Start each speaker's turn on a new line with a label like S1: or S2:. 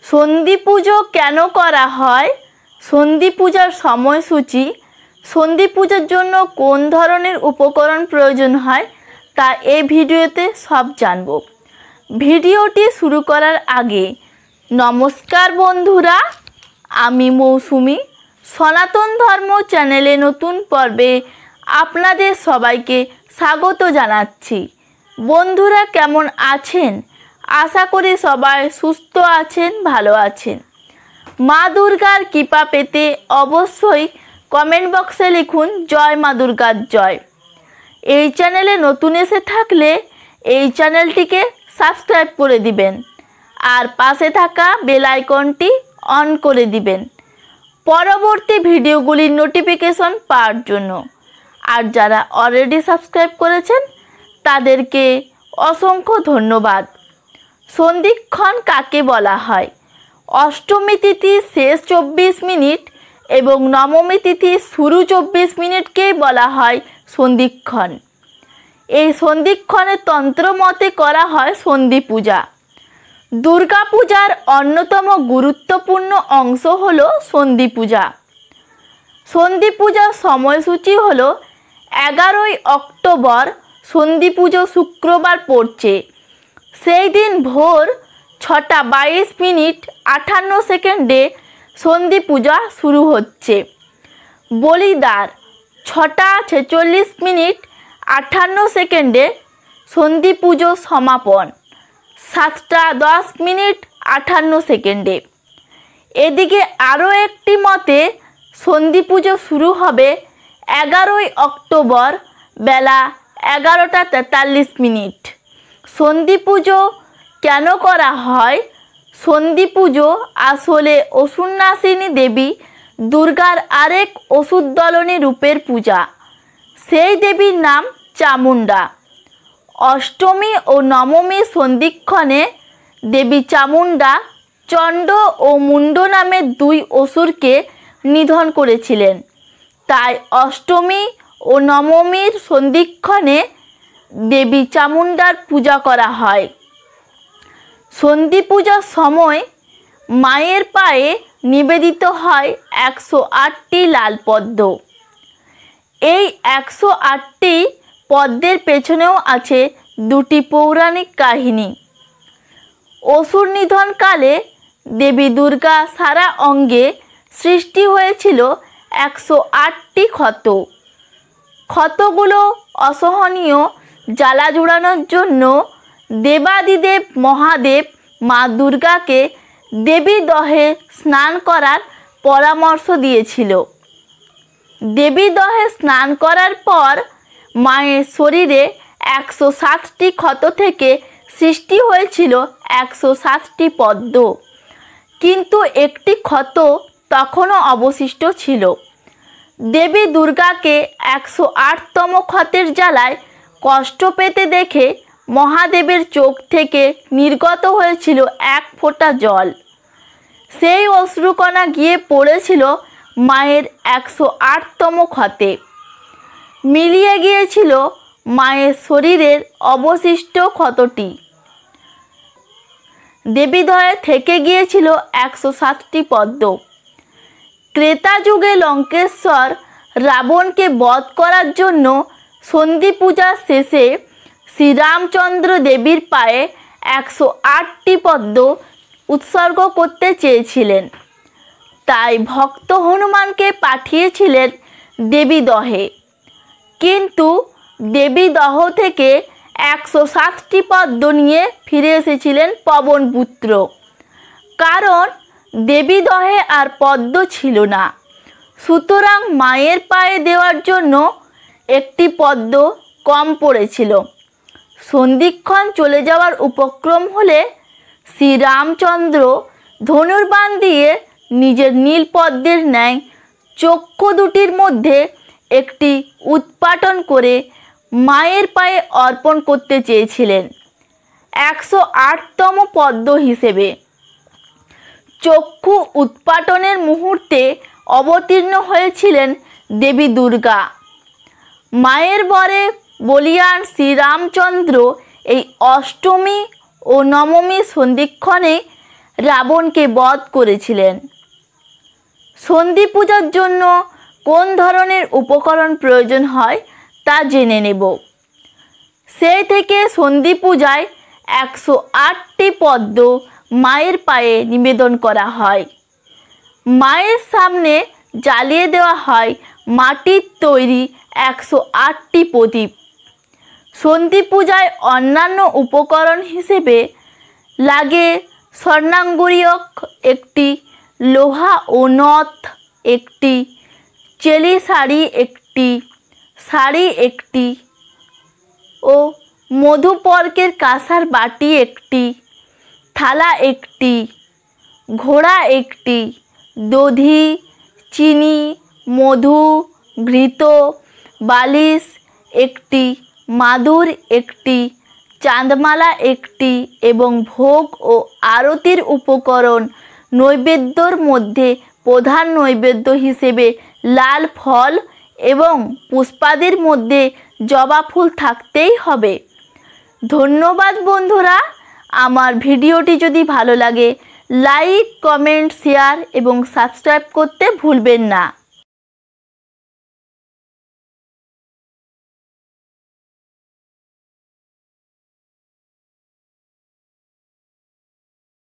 S1: সন্ধি পুজো কেন করা হয়, সন্ধি পূজার সময়সূচি, সন্ধি পূজার জন্য কোন ধরনের উপকরণ প্রয়োজন হয় তা এই ভিডিওতে সব জানব। ভিডিওটি শুরু করার আগে নমস্কার বন্ধুরা, আমি মৌসুমি। সনাতন ধর্ম চ্যানেলে নতুন পর্বে আপনাদের সবাইকে স্বাগত জানাচ্ছি। বন্ধুরা কেমন আছেন? আশা করি সবাই সুস্থ আছেন, ভালো আছেন। মা দুর্গার কৃপা পেতে অবশ্যই কমেন্ট বক্সে লিখুন জয় মা দুর্গার জয়। এই চ্যানেলে নতুন এসে থাকলে এই চ্যানেলটিকে সাবস্ক্রাইব করে দিবেন আর পাশে থাকা বেল আইকনটি অন করে দিবেন পরবর্তী ভিডিওগুলির নোটিফিকেশন পাওয়ার জন্য। আর যারা অলরেডি সাবস্ক্রাইব করেছেন তাদেরকে অসংখ্য ধন্যবাদ। সন্ধিক্ষণ কাকে বলা হয়? অষ্টমী তিথি শেষ 24 মিনিট এবং নবমী তিথি শুরু 24 মিনিটকেই বলা হয় সন্ধিক্ষণ। এই সন্ধিক্ষণে তন্ত্র মতে করা হয় সন্ধি পূজা। দুর্গা পূজার অন্যতম গুরুত্বপূর্ণ অংশ হল সন্ধি পূজা। সন্ধি পূজার সময়সূচি হল 11ই অক্টোবর। সন্ধি পুজো শুক্রবার পড়ছে। সেই দিন ভোর 6টা 22 মিনিট 58 সেকেন্ডে সন্ধি পূজা শুরু হচ্ছে। বলিদার 6টা 46 মিনিট 58 সেকেন্ডে সন্ধি পুজো সমাপন। 7টা 10 মিনিট 58 সেকেন্ডে। এদিকে আরও একটি মতে সন্ধি পুজো শুরু হবে 11ই অক্টোবর বেলা 11টা 43 মিনিট। সন্ধি পুজো কেন করা হয়? সন্ধি পুজো আসলে অসুরনাশিনী দেবী দুর্গার আরেক অসুরদলনী রূপের পূজা। সেই দেবীর নাম চামুণ্ডা। অষ্টমী ও নবমী সন্ধিক্ষণে দেবী চামুণ্ডা চণ্ড ও মুণ্ড নামের দুই অসুরকে নিধন করেছিলেন। তাই অষ্টমী ও নবমীর সন্ধিক্ষণে দেবী চামুণ্ডার পূজা করা হয়। সন্ধি পূজার সময় মায়ের পায়ে নিবেদিত হয় 108টি লাল পদ্ম। এই 108টি পদ্মের পেছনেও আছে দুটি পৌরাণিক কাহিনী। অসুর নিধনকালে দেবী দুর্গা সারা অঙ্গে সৃষ্টি হয়েছিল 108টি ক্ষত। ক্ষতগুলো অসহনীয় জ্বালা জোড়ানোর জন্য দেবাদিদেব মহাদেব মা দুর্গাকে দেবী দহে স্নান করার পরামর্শ দিয়েছিল। দেবী দহে স্নান করার পর মায়ের শরীরে 107টি ক্ষত থেকে সৃষ্টি হয়েছিল 107টি পদ্ম, কিন্তু একটি ক্ষত তখনও অবশিষ্ট ছিল। দেবী দুর্গাকে 108তম ক্ষতের জ্বালায় কষ্ট পেতে দেখে মহাদেবের চোখ থেকে নির্গত হয়েছিল এক ফোঁটা জল। সেই অশ্রুকণা গিয়ে পড়েছিল মায়ের 108তম ক্ষতে। মিলিয়ে গিয়েছিল মায়ের শরীরের অবশিষ্ট ক্ষতটি। দেবীদয়ে থেকে গিয়েছিল 107টি পদ্ম। ত্রেতা যুগে লঙ্কেশ্বর রাবণকে বধ করার জন্য সন্ধি পূজার শেষে শ্রীরামচন্দ্র দেবীর পায়ে 108টি পদ্ম উৎসর্গ করতে চেয়েছিলেন। তাই ভক্ত হনুমানকে পাঠিয়েছিলেন দেবী দহে, কিন্তু দেবী দহ থেকে 107টি পদ্ম নিয়ে ফিরে এসেছিলেন পবনপুত্র, কারণ দেবী দহে আর পদ্ম ছিল না। সুতরাং মায়ের পায়ে দেওয়ার জন্য একটি পদ্ম কম পড়েছিল। সন্ধিক্ষণ চলে যাওয়ার উপক্রম হলে শ্রীরামচন্দ্র ধনুর্বাণ দিয়ে নিজের নীল পদ্মের ন্যায় চক্ষু দুটির মধ্যে একটি উৎপাটন করে মায়ের পায়ে অর্পণ করতে চেয়েছিলেন 108তম পদ্ম হিসেবে। চক্ষু উৎপাটনের মুহূর্তে অবতীর্ণ হয়েছিলেন দেবী দুর্গা। মায়ের বরে বলিয়ান শ্রীরামচন্দ্র এই অষ্টমী ও নবমী সন্ধিক্ষণে রাবণকে বধ করেছিলেন। সন্ধি পূজার জন্য কোন ধরনের উপকরণ প্রয়োজন হয় তা জেনে নেব। সেই থেকে সন্ধি পূজায় 108টি পদ্ম মায়ের পায়ে নিবেদন করা হয়। মায়ের সামনে জ্বালিয়ে দেওয়া হয় মাটির তৈরি 108টি প্রদীপ। সন্ধি পূজায় অন্যান্য উপকরণ হিসেবে লাগে স্বর্ণাঙ্গুরীয়ক একটি, লোহা ও নথ একটি, চেলি শাড়ি একটি ও মধুপর্কের কাঁসার বাটি একটি, থালা একটি, ঘোড়া একটি, দধি, চিনি, মধু, ঘৃত, বালিশ একটি, মাদুর একটি, চাঁদমালা একটি এবং ভোগ ও আরতির উপকরণ। নৈবেদ্যর মধ্যে প্রধান নৈবেদ্য হিসেবে লাল ফল এবং পুষ্পাদির মধ্যে জবা ফুল থাকতেই হবে। ধন্যবাদ বন্ধুরা। আমার ভিডিওটি যদি ভালো লাগে লাইক, কমেন্ট, শেয়ার এবং সাবস্ক্রাইব করতে ভুলবেন না।